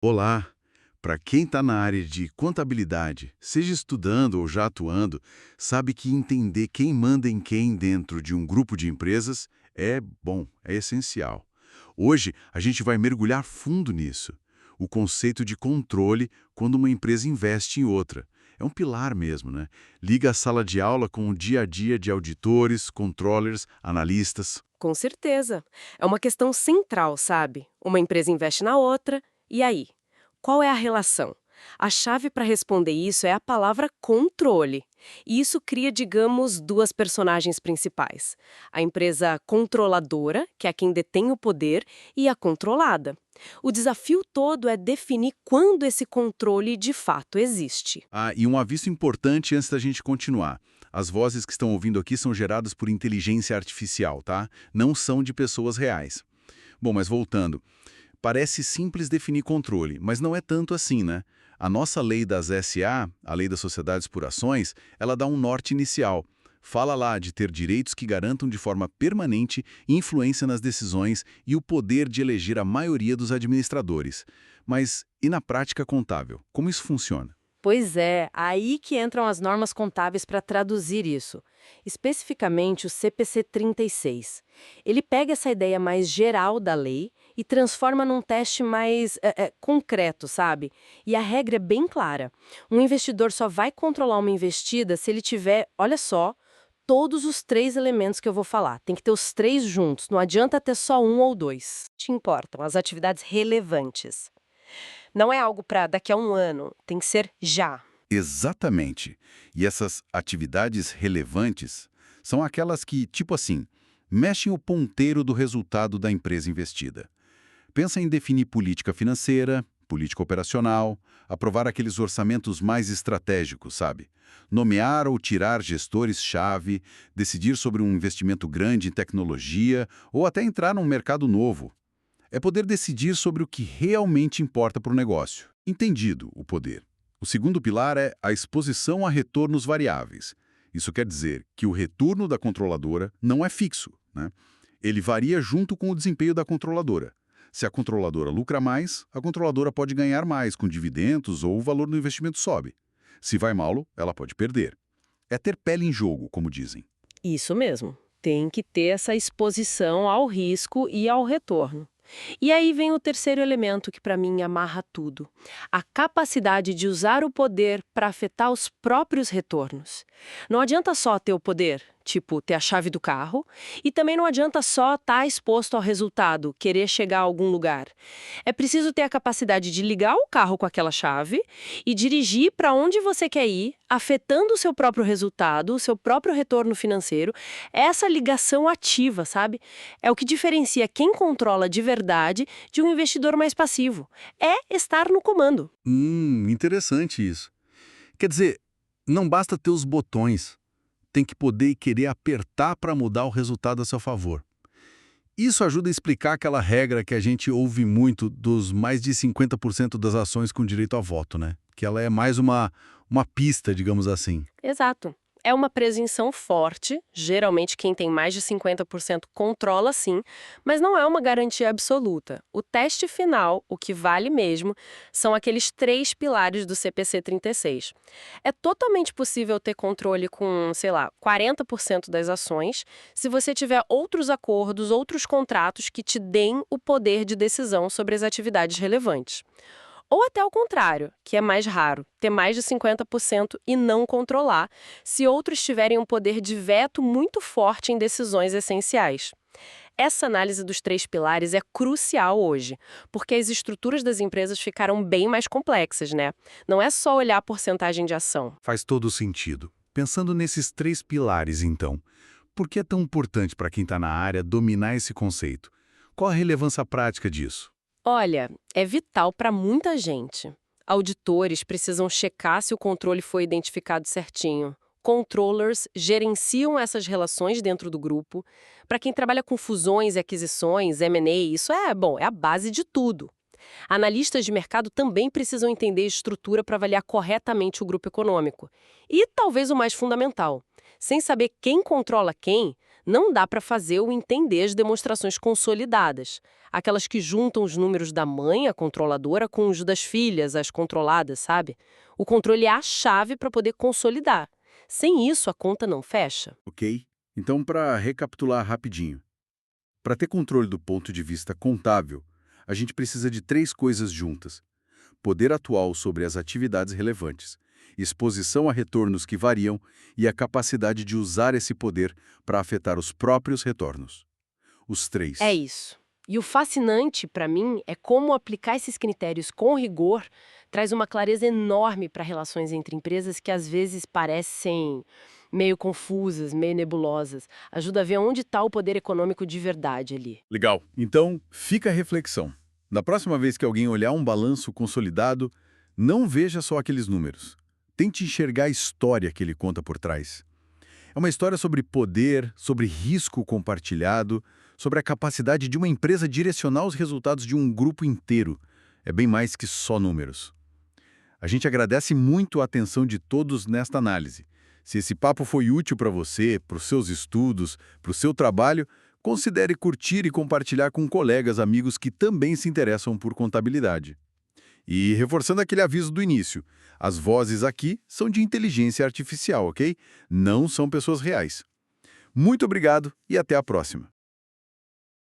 Olá! Para quem está na área de contabilidade, seja estudando ou já atuando, sabe que entender quem manda em quem dentro de um grupo de empresas é bom, é essencial. Hoje, a gente vai mergulhar fundo nisso. O conceito de controle quando uma empresa investe em outra. É um pilar mesmo, né? Liga a sala de aula com o dia a dia de auditores, controllers, analistas. Com certeza. É uma questão central, sabe? Uma empresa investe na outra, e aí? Qual é a relação? A chave para responder isso é a palavra controle. E isso cria, digamos, duas personagens principais: a empresa controladora, que é quem detém o poder, e a controlada. O desafio todo é definir quando esse controle de fato existe. Ah, e um aviso importante antes da gente continuar. As vozes que estão ouvindo aqui são geradas por inteligência artificial, tá? Não são de pessoas reais. Bom, mas voltando. Parece simples definir controle, mas não é tanto assim, né? A nossa lei das SA, a Lei das Sociedades por Ações, ela dá um norte inicial. Fala lá de ter direitos que garantam de forma permanente influência nas decisões e o poder de eleger a maioria dos administradores. Mas e na prática contábil? Como isso funciona? Pois é, aí que entram as normas contábeis para traduzir isso. Especificamente o CPC 36. Ele pega essa ideia mais geral da lei e transforma num teste mais concreto, sabe? E a regra é bem clara. Um investidor só vai controlar uma investida se ele tiver, olha só, todos os três elementos que eu vou falar. Tem que ter os três juntos, não adianta ter só um ou dois. Te importam as atividades relevantes. Não é algo para daqui a um ano, tem que ser já. Exatamente. E essas atividades relevantes são aquelas que, tipo assim, mexem o ponteiro do resultado da empresa investida. Pensa em definir política financeira, política operacional, aprovar aqueles orçamentos mais estratégicos, sabe? Nomear ou tirar gestores-chave, decidir sobre um investimento grande em tecnologia ou até entrar num mercado novo. É poder decidir sobre o que realmente importa para o negócio. Entendido o poder. O segundo pilar é a exposição a retornos variáveis. Isso quer dizer que o retorno da controladora não é fixo, né? Ele varia junto com o desempenho da controladora. Se a controladora lucra mais, a controladora pode ganhar mais com dividendos ou o valor do investimento sobe. Se vai mal, ela pode perder. É ter pele em jogo, como dizem. Isso mesmo. Tem que ter essa exposição ao risco e ao retorno. E aí vem o terceiro elemento que para mim amarra tudo: a capacidade de usar o poder para afetar os próprios retornos. Não adianta só ter o poder, tipo ter a chave do carro, e também não adianta só estar exposto ao resultado, querer chegar a algum lugar. É preciso ter a capacidade de ligar o carro com aquela chave e dirigir para onde você quer ir, afetando o seu próprio resultado, o seu próprio retorno financeiro. Essa ligação ativa, sabe? É o que diferencia quem controla de verdade de um investidor mais passivo. É estar no comando. Interessante isso. Quer dizer, não basta ter os botões, tem que poder e querer apertar para mudar o resultado a seu favor. Isso ajuda a explicar aquela regra que a gente ouve muito dos mais de 50% das ações com direito a voto, né? Que ela é mais uma pista, digamos assim. Exato. É uma presunção forte, geralmente quem tem mais de 50% controla sim, mas não é uma garantia absoluta. O teste final, o que vale mesmo, são aqueles três pilares do CPC 36. É totalmente possível ter controle com, sei lá, 40% das ações, se você tiver outros acordos, outros contratos que te deem o poder de decisão sobre as atividades relevantes. Ou até o contrário, que é mais raro, ter mais de 50% e não controlar, se outros tiverem um poder de veto muito forte em decisões essenciais. Essa análise dos três pilares é crucial hoje, porque as estruturas das empresas ficaram bem mais complexas, né? Não é só olhar a porcentagem de ação. Faz todo sentido. Pensando nesses três pilares, então, por que é tão importante para quem está na área dominar esse conceito? Qual a relevância prática disso? Olha, é vital para muita gente. Auditores precisam checar se o controle foi identificado certinho. Controllers gerenciam essas relações dentro do grupo. Para quem trabalha com fusões e aquisições, M&A, isso é a base de tudo. Analistas de mercado também precisam entender a estrutura para avaliar corretamente o grupo econômico. E talvez o mais fundamental: sem saber quem controla quem, Não dá para fazer ou entender as demonstrações consolidadas, aquelas que juntam os números da mãe, a controladora, com os das filhas, as controladas, sabe? O controle é a chave para poder consolidar. Sem isso, a conta não fecha. Ok? Então, para recapitular rapidinho. Para ter controle do ponto de vista contábil, a gente precisa de 3 coisas juntas: poder atual sobre as atividades relevantes, exposição a retornos que variam e a capacidade de usar esse poder para afetar os próprios retornos. Os É 3. isso. E o fascinante, para mim, é como aplicar esses critérios com rigor traz uma clareza enorme para relações entre empresas que às vezes parecem meio confusas, meio nebulosas. Ajuda a ver onde está o poder econômico de verdade ali. Legal. Então, fica a reflexão. Na próxima vez que alguém olhar um balanço consolidado, não veja só aqueles números. Tente enxergar a história que ele conta por trás. É uma história sobre poder, sobre risco compartilhado, sobre a capacidade de uma empresa direcionar os resultados de um grupo inteiro. É bem mais que só números. A gente agradece muito a atenção de todos nesta análise. Se esse papo foi útil para você, para os seus estudos, para o seu trabalho, considere curtir e compartilhar com colegas, amigos que também se interessam por contabilidade. E reforçando aquele aviso do início, as vozes aqui são de inteligência artificial, ok? Não são pessoas reais. Muito obrigado e até a próxima.